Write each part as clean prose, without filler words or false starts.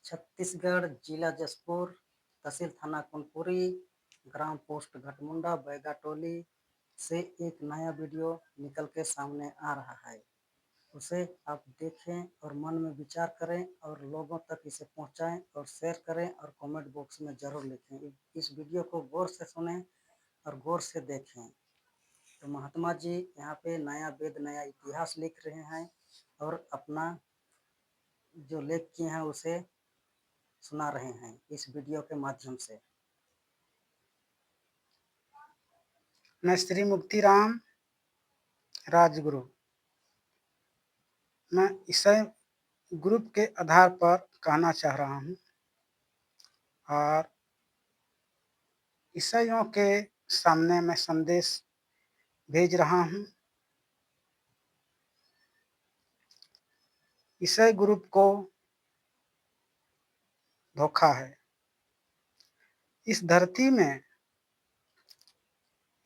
छत्तीसगढ़, जिला जशपुर, तहसील थाना कुनकुरी, ग्राम पोस्ट घटमुंडा बैगाटोली से एक नया वीडियो निकल के सामने आ रहा है। उसे आप देखें और मन में विचार करें और लोगों तक इसे पहुंचाएं और शेयर करें और कमेंट बॉक्स में ज़रूर लिखें। इस वीडियो को गौर से सुनें और गौर से देखें। तो महात्मा जी यहाँ पे नया वेद नया इतिहास लिख रहे हैं और अपना जो लेख किए हैं उसे सुना रहे हैं इस वीडियो के माध्यम से। मैं श्री मुक्तिराम राजगुरु। मैं ईसाई ग्रुप के आधार पर कहना चाह रहा हूँ और ईसाइयों के सामने मैं संदेश भेज रहा हूँ। ईसाई ग्रुप को धोखा है। इस धरती में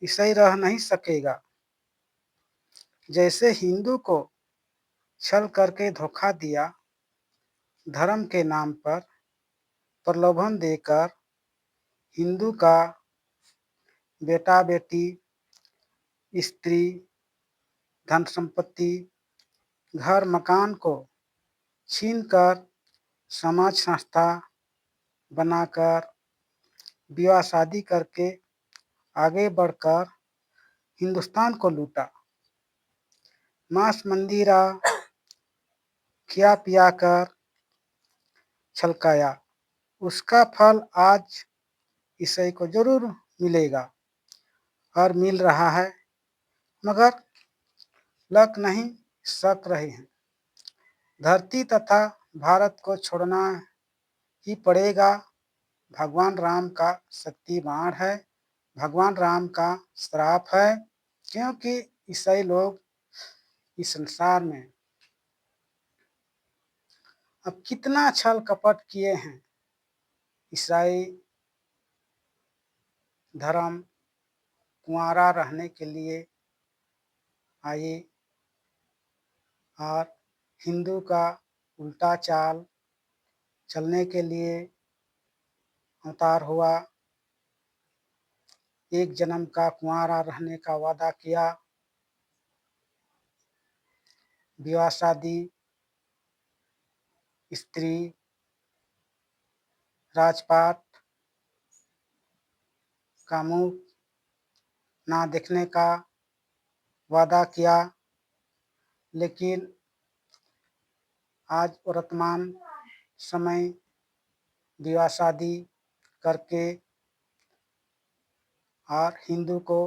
ईसाई रह नहीं सकेगा। जैसे हिंदू को छल करके धोखा दिया, धर्म के नाम पर प्रलोभन देकर हिंदू का बेटा बेटी, स्त्री, धन संपत्ति, घर मकान को छीनकर समाज संस्था बनाकर विवाह शादी करके आगे बढ़कर हिंदुस्तान को लूटा। मांस मंदिरा खिया पिया कर छलकाया। उसका फल आज ईसाई को जरूर मिलेगा और मिल रहा है, मगर लक नहीं सक रहे हैं। धरती तथा भारत को छोड़ना ही पड़ेगा। भगवान राम का शक्ति बाण है, भगवान राम का श्राप है, क्योंकि ईसाई लोग इस संसार में अब कितना छल कपट किए हैं। ईसाई धर्म कुंवारा रहने के लिए आए और हिंदू का उल्टा चाल चलने के लिए अवतार हुआ। एक जन्म का कुंवारा रहने का वादा किया, विवाह शादी, स्त्री, राजपाट का मुंह ना देखने का वादा किया। लेकिन आज वर्तमान समय विवाह शादी करके और हिंदू को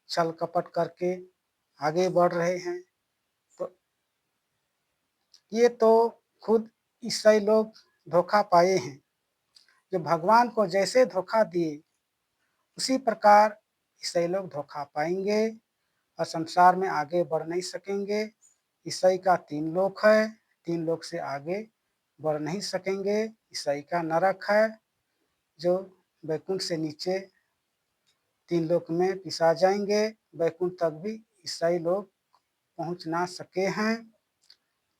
छल कपट करके आगे बढ़ रहे हैं। तो ये तो खुद ईसाई लोग धोखा पाए हैं। जो भगवान को जैसे धोखा दिए उसी प्रकार ईसाई लोग धोखा पाएंगे और संसार में आगे बढ़ नहीं सकेंगे। ईसाई का 3 लोक है, 3 लोक से आगे बढ़ नहीं सकेंगे। ईसाई का नरक है, जो बैकुंठ से नीचे 3 लोक में पिसा जाएंगे। बैकुंठ तक भी ईसाई लोग पहुंच ना सके हैं।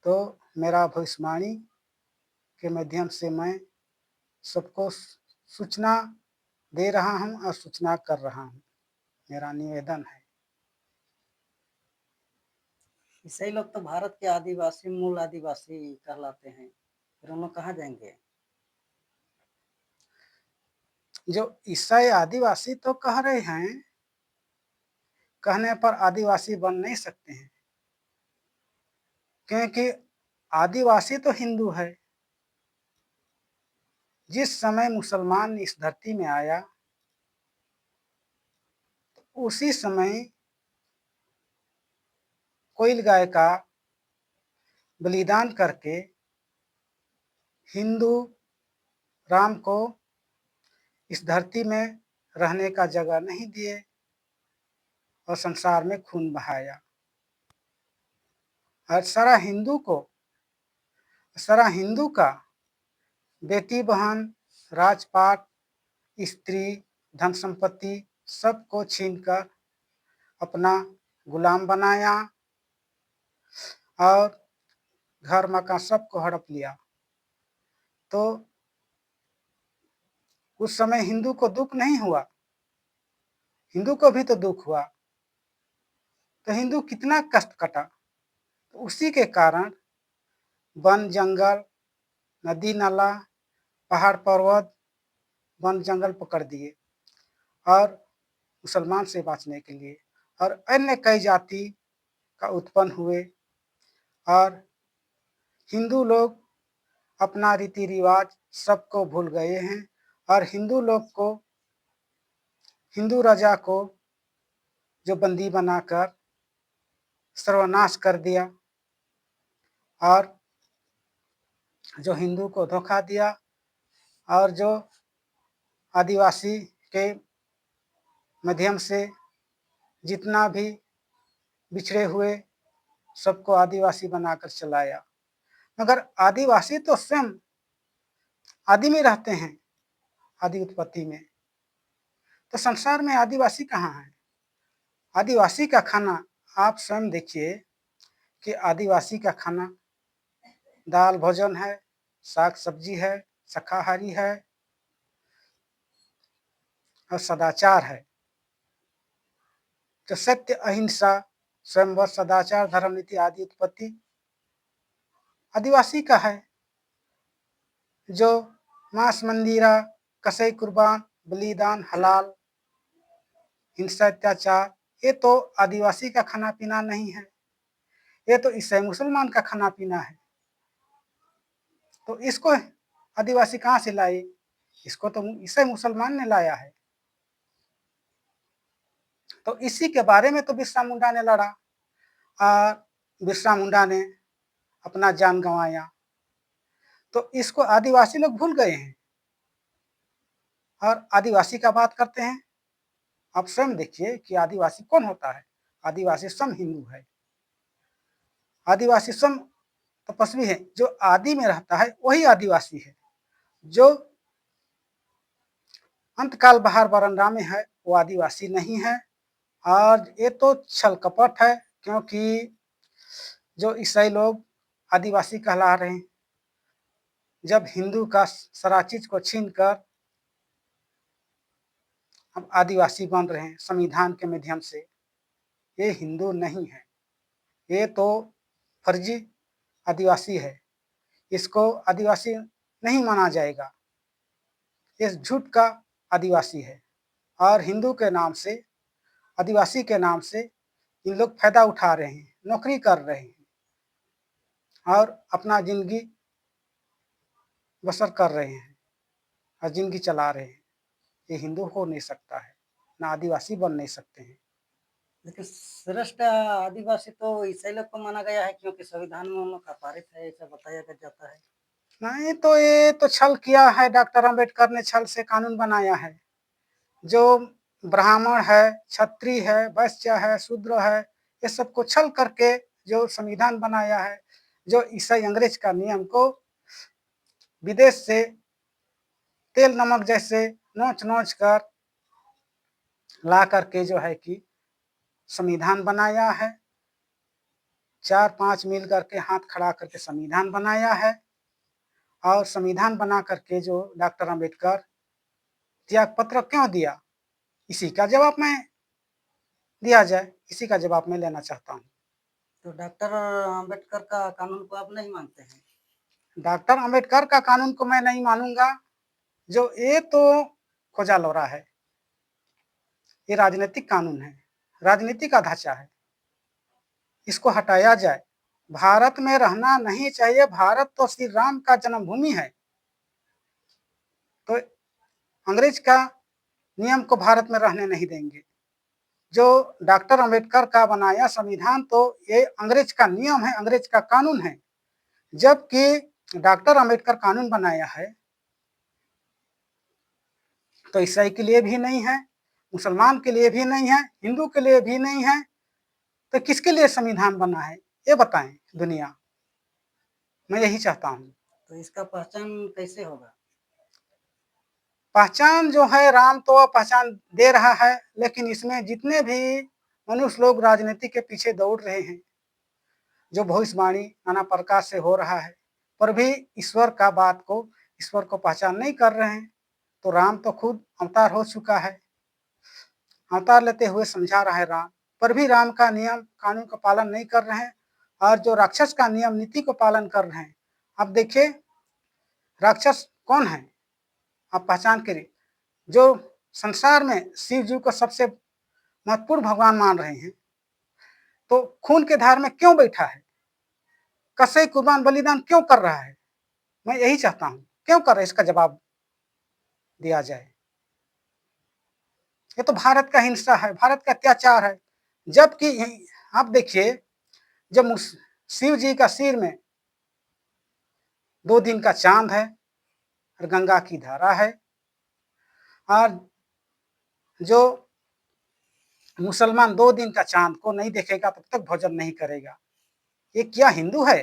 तो मेरा भविष्यवाणी के माध्यम से मैं सबको सूचना दे रहा हूं और सूचना कर रहा हूं। मेरा निवेदन है। ईसाई लोग तो भारत के आदिवासी मूल आदिवासी कहलाते हैं, फिर उन लोग कहाँ जाएंगे? जो ईसाई आदिवासी तो कह रहे हैं, कहने पर आदिवासी बन नहीं सकते हैं, क्योंकि आदिवासी तो हिंदू है। जिस समय मुसलमान इस धरती में आया, उसी समय कोयल गाय का बलिदान करके हिंदू राम को इस धरती में रहने का जगह नहीं दिए और संसार में खून बहाया। और सारा हिंदू का बेटी बहन, राजपाट, स्त्री, धन संपत्ति सबको छीनकर अपना गुलाम बनाया और घर मकान सबको हड़प लिया। तो उस समय हिंदू को दुख नहीं हुआ, हिंदू को भी तो दुख हुआ, तो हिंदू कितना कष्ट कटा। तो उसी के कारण वन जंगल, नदी नाला, पहाड़ पर्वत, वन जंगल पकड़ दिए और मुसलमान से बाँचने के लिए, और अन्य कई जाति का उत्पन्न हुए, और हिंदू लोग अपना रीति रिवाज सबको भूल गए हैं, और हिंदू लोग को, हिंदू राजा को जो बंदी बनाकर सर्वनाश कर दिया, और जो हिंदू को धोखा दिया, और जो आदिवासी के माध्यम से जितना भी बिछड़े हुए सबको आदिवासी बनाकर चलाया। मगर आदिवासी तो स्वयं आदि में रहते हैं, आदि उत्पत्ति में। तो संसार में आदिवासी कहाँ है? आदिवासी का खाना आप स्वयं देखिए कि आदिवासी का खाना दाल भोजन है, साग सब्जी है, शाकाहारी है और सदाचार है। तो सत्य, अहिंसा, स्वयंवर, सदाचार, धर्म नीति आदि उत्पत्ति आदिवासी का है। जो मांस मंदिरा, कसाई कुर्बान, बलिदान, हलाल, हिंसा, अत्याचार, ये तो आदिवासी का खाना पीना नहीं है, ये तो ईसाई मुसलमान का खाना पीना है। तो इसको आदिवासी कहाँ से लाए? इसको तो ईसाई मुसलमान ने लाया है। तो इसी के बारे में तो बिरसा मुंडा ने लड़ा, और बिरसा मुंडा ने अपना जान गंवाया। तो इसको आदिवासी लोग भूल गए हैं और आदिवासी का बात करते हैं। आप स्वयं देखिए कि आदिवासी कौन होता है? आदिवासी स्वयं हिंदू है। आदिवासी स्वयं तपस्वी है। जो आदि में रहता है वही आदिवासी है। जो अंतकाल बहार बरंडा में है वो आदिवासी नहीं है। और ये तो छल कपट है, क्योंकि जो ईसाई लोग आदिवासी कहला रहे हैं, जब हिंदू का सारा चीज को छीनकर अब आदिवासी बन रहे हैं संविधान के माध्यम से, ये हिंदू नहीं है, ये तो फर्जी आदिवासी है। इसको आदिवासी नहीं माना जाएगा, ये झूठ का आदिवासी है। और हिंदू के नाम से, आदिवासी के नाम से इन लोग फायदा उठा रहे हैं, नौकरी कर रहे हैं और अपना जिंदगी बसर कर रहे हैं और जिंदगी चला रहे हैं। ये हिंदू हो नहीं सकता है, ना आदिवासी बन नहीं सकते हैं। लेकिन श्रेष्ठ आदिवासी तो ईसाई लोग को माना गया है, क्योंकि संविधान में उन लोग का पारित है, ऐसा बताया जाता है। नहीं, तो ये तो छल किया है, डॉक्टर अंबेडकर ने छल से कानून बनाया है। जो ब्राह्मण है, क्षत्रिय है, वैश्य है, शूद्र है, ये सबको छल करके जो संविधान बनाया है, जो ईसाई अंग्रेज का नियम को विदेश से तेल नमक जैसे नोच नोच कर ला करके जो है कि संविधान बनाया है। 4-5 मिल करके हाथ खड़ा करके संविधान बनाया है। और संविधान बना करके जो डॉक्टर अंबेडकर त्याग पत्र क्यों दिया, इसी का जवाब मैं दिया जाए, इसी का जवाब मैं लेना चाहता हूँ। तो डॉक्टर अंबेडकर का कानून को आप नहीं मानते हैं? डॉक्टर अंबेडकर का कानून को मैं नहीं मानूंगा। जो ये तो खोजा लोरा है, ये राजनीतिक कानून है, राजनीति का ढांचा है, इसको हटाया जाए। भारत में रहना नहीं चाहिए, भारत तो श्री राम का जन्मभूमि है। तो अंग्रेज का नियम को भारत में रहने नहीं देंगे। जो डॉक्टर अंबेडकर का बनाया संविधान तो ये अंग्रेज का नियम है, अंग्रेज का कानून है। जबकि डॉक्टर अंबेडकर कानून बनाया है तो ईसाई के लिए भी नहीं है, मुसलमान के लिए भी नहीं है, हिंदू के लिए भी नहीं है। तो किसके लिए संविधान बना है ये बताएं दुनिया, मैं यही चाहता हूँ। तो इसका पहचान कैसे होगा? पहचान जो है, राम तो पहचान दे रहा है, लेकिन इसमें जितने भी मनुष्य लोग राजनीति के पीछे दौड़ रहे हैं, जो भविष्यवाणी नाना प्रकार से हो रहा है, पर भी ईश्वर का बात को, ईश्वर को पहचान नहीं कर रहे हैं। तो राम तो खुद अवतार हो चुका है, अवतार लेते हुए समझा रहा है राम, पर भी राम का नियम कानून का पालन नहीं कर रहे हैं और जो राक्षस का नियम नीति को पालन कर रहे हैं। अब देखिए राक्षस कौन है, आप पहचान करिए। जो संसार में शिव जी को सबसे महत्वपूर्ण भगवान मान रहे हैं, तो खून के धार में क्यों बैठा है, कसाई कुर्बान बलिदान क्यों कर रहा है? मैं यही चाहता हूं, क्यों कर रहा है, इसका जवाब दिया जाए। ये तो भारत का हिंसा है, भारत का अत्याचार है। जबकि आप देखिए जब शिव जी का सिर में 2 दिन का चांद है और गंगा की धारा है, और जो मुसलमान 2 दिन का चांद को नहीं देखेगा तब तक भोजन नहीं करेगा। ये क्या हिंदू है?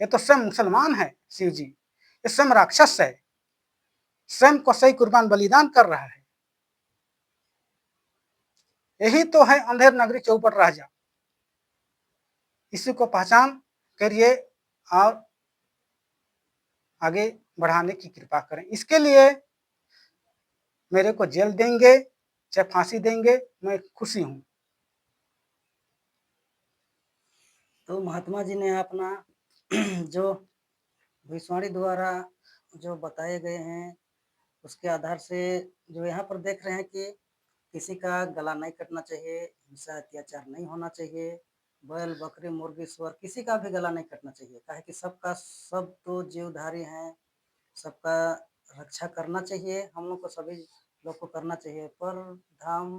ये तो स्वयं मुसलमान है शिव जी, ये स्वयं राक्षस है, स्वयं को सही कुर्बान बलिदान कर रहा है। यही तो है अंधेर नगरी चौपट राजा। इसी को पहचान करिए और आगे बढ़ाने की कृपा करें। इसके लिए मेरे को जेल देंगे चाहे फांसी देंगे, मैं खुशी हूं। तो महात्मा जी ने अपना जो भविष्यवाणी द्वारा जो बताए गए हैं उसके आधार से जो यहाँ पर देख रहे हैं कि किसी का गला नहीं कटना चाहिए, हिंसा अत्याचार नहीं होना चाहिए, बैल बकरी मुर्गी सुअर किसी का भी गला नहीं कटना चाहिए, काहे कि सबका सब तो जीवधारी हैं, सबका रक्षा करना चाहिए, हम लोग को सभी लोग को करना चाहिए। पर धाम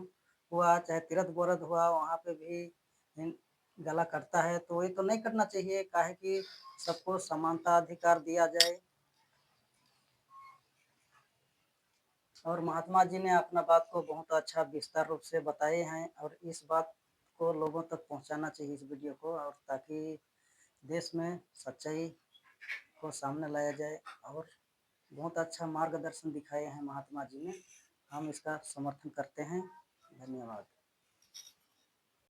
हुआ चाहे तीर्थ व्रत हुआ वहाँ पे भी गला कटता है तो ये तो नहीं करना चाहिए, काहे कि सबको समानता अधिकार दिया जाए। और महात्मा जी ने अपना बात को बहुत अच्छा विस्तार रूप से बताए हैं और इस बात को लोगों तक पहुंचाना चाहिए इस वीडियो को, और ताकि देश में सच्चाई को सामने लाया जाए। और बहुत अच्छा मार्गदर्शन दिखाए हैं महात्मा जी ने, हम इसका समर्थन करते हैं। धन्यवाद।